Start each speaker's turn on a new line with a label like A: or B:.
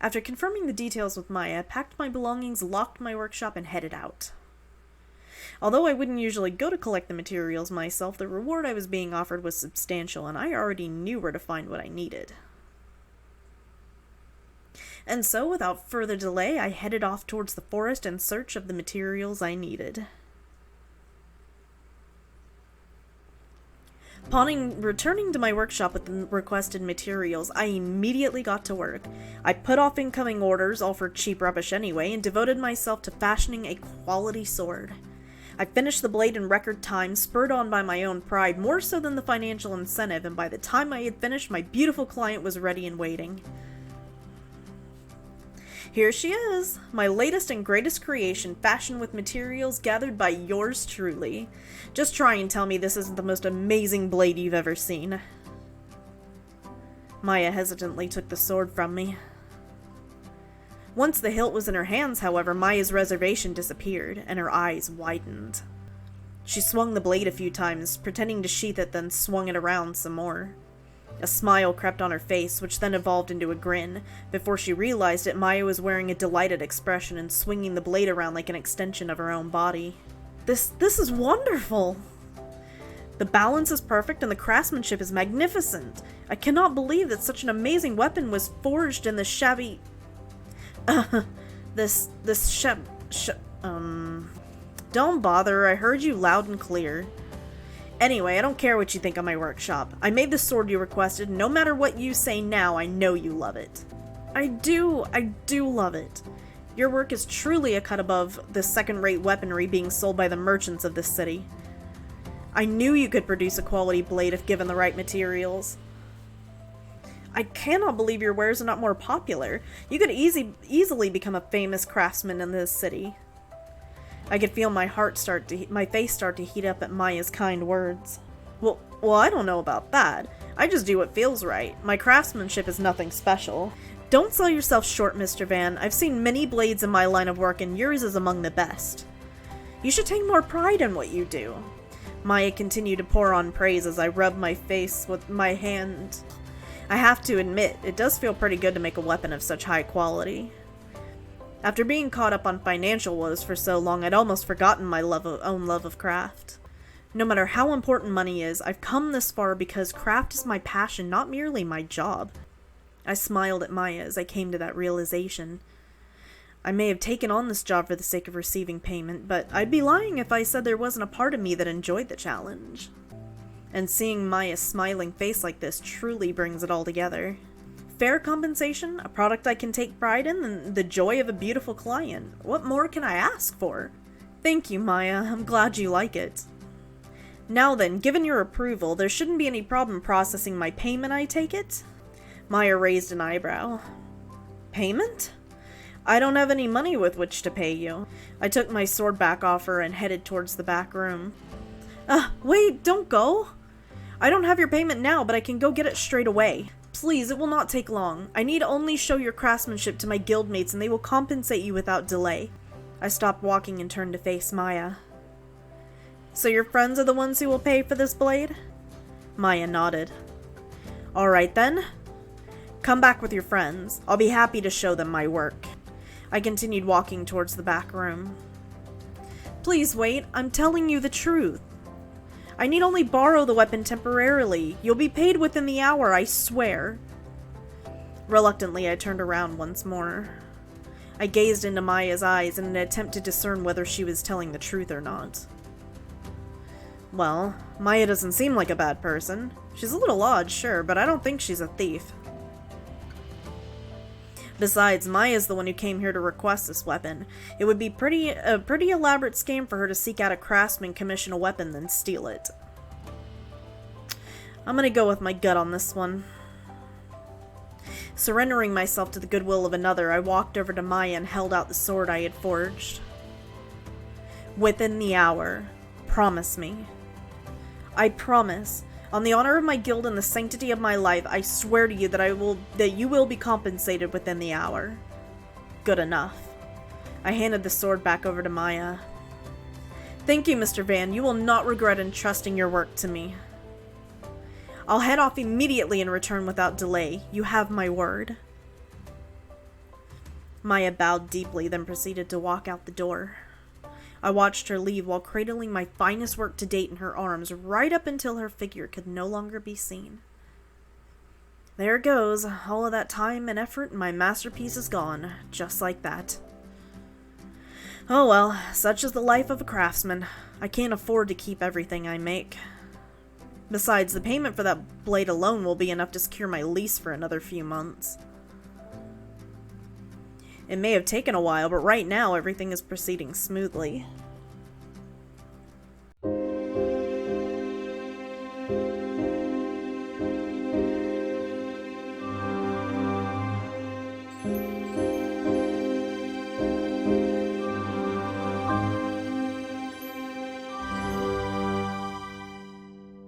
A: After confirming the details with Maya, I packed my belongings, locked my workshop, and headed out. Although I wouldn't usually go to collect the materials myself, the reward I was being offered was substantial, and I already knew where to find what I needed. And so, without further delay, I headed off towards the forest in search of the materials I needed. Upon returning to my workshop with the requested materials, I immediately got to work. I put off incoming orders, all for cheap rubbish anyway, and devoted myself to fashioning a quality sword. I finished the blade in record time, spurred on by my own pride, more so than the financial incentive, and by the time I had finished, my beautiful client was ready and waiting. Here she is, my latest and greatest creation, fashioned with materials gathered by yours truly. Just try and tell me this isn't the most amazing blade you've ever seen. Maya hesitantly took the sword from me. Once the hilt was in her hands, however, Maya's reservation disappeared, and her eyes widened. She swung the blade a few times, pretending to sheath it, then swung it around some more. A smile crept on her face, which then evolved into a grin. Before she realized it, Maya was wearing a delighted expression and swinging the blade around like an extension of her own body. This is wonderful! The balance is perfect and the craftsmanship is magnificent. I cannot believe that such an amazing weapon was forged in this shabby... Don't bother, I heard you loud and clear. Anyway, I don't care what you think of my workshop. I made the sword you requested, and no matter what you say now, I know you love it. I do love it. Your work is truly a cut above the second-rate weaponry being sold by the merchants of this city. I knew you could produce a quality blade if given the right materials. I cannot believe your wares are not more popular. You could easily become a famous craftsman in this city. I could feel my face start to heat up at Maya's kind words. Well, I don't know about that. I just do what feels right. My craftsmanship is nothing special. Don't sell yourself short, Mr. Van. I've seen many blades in my line of work, and yours is among the best. You should take more pride in what you do. Maya continued to pour on praise as I rubbed my face with my hand. I have to admit, it does feel pretty good to make a weapon of such high quality. After being caught up on financial woes for so long, I'd almost forgotten my own love of craft. No matter how important money is, I've come this far because craft is my passion, not merely my job. I smiled at Maya as I came to that realization. I may have taken on this job for the sake of receiving payment, but I'd be lying if I said there wasn't a part of me that enjoyed the challenge. And seeing Maya's smiling face like this truly brings it all together. Fair compensation, a product I can take pride in, and the joy of a beautiful client. What more can I ask for? Thank you, Maya. I'm glad you like it. Now then, given your approval, there shouldn't be any problem processing my payment, I take it? Maya raised an eyebrow. Payment? I don't have any money with which to pay you. I took my sword back off her and headed towards the back room. Wait, don't go! I don't have your payment now, but I can go get it straight away. Please, it will not take long. I need only show your craftsmanship to my guildmates and they will compensate you without delay. I stopped walking and turned to face Maya. So your friends are the ones who will pay for this blade? Maya nodded. Alright then. Come back with your friends. I'll be happy to show them my work. I continued walking towards the back room. Please wait, I'm telling you the truth. I need only borrow the weapon temporarily. You'll be paid within the hour, I swear. Reluctantly, I turned around once more. I gazed into Maya's eyes in an attempt to discern whether she was telling the truth or not. Well, Maya doesn't seem like a bad person. She's a little odd, sure, but I don't think she's a thief. Besides, Maya's the one who came here to request this weapon. It would be a pretty elaborate scam for her to seek out a craftsman, commission a weapon, then steal it. I'm gonna go with my gut on this one. Surrendering myself to the goodwill of another, I walked over to Maya and held out the sword I had forged. Within the hour. Promise me. I promise. On the honor of my guild and the sanctity of my life, I swear to you that you will be compensated within the hour. Good enough. I handed the sword back over to Maya. Thank you, Mr. Van. You will not regret entrusting your work to me. I'll head off immediately and return without delay. You have my word. Maya bowed deeply, then proceeded to walk out the door. I watched her leave while cradling my finest work to date in her arms, right up until her figure could no longer be seen. There it goes. All of that time and effort and my masterpiece is gone, just like that. Oh well, such is the life of a craftsman. I can't afford to keep everything I make. Besides, the payment for that blade alone will be enough to secure my lease for another few months. It may have taken a while, but right now everything is proceeding smoothly.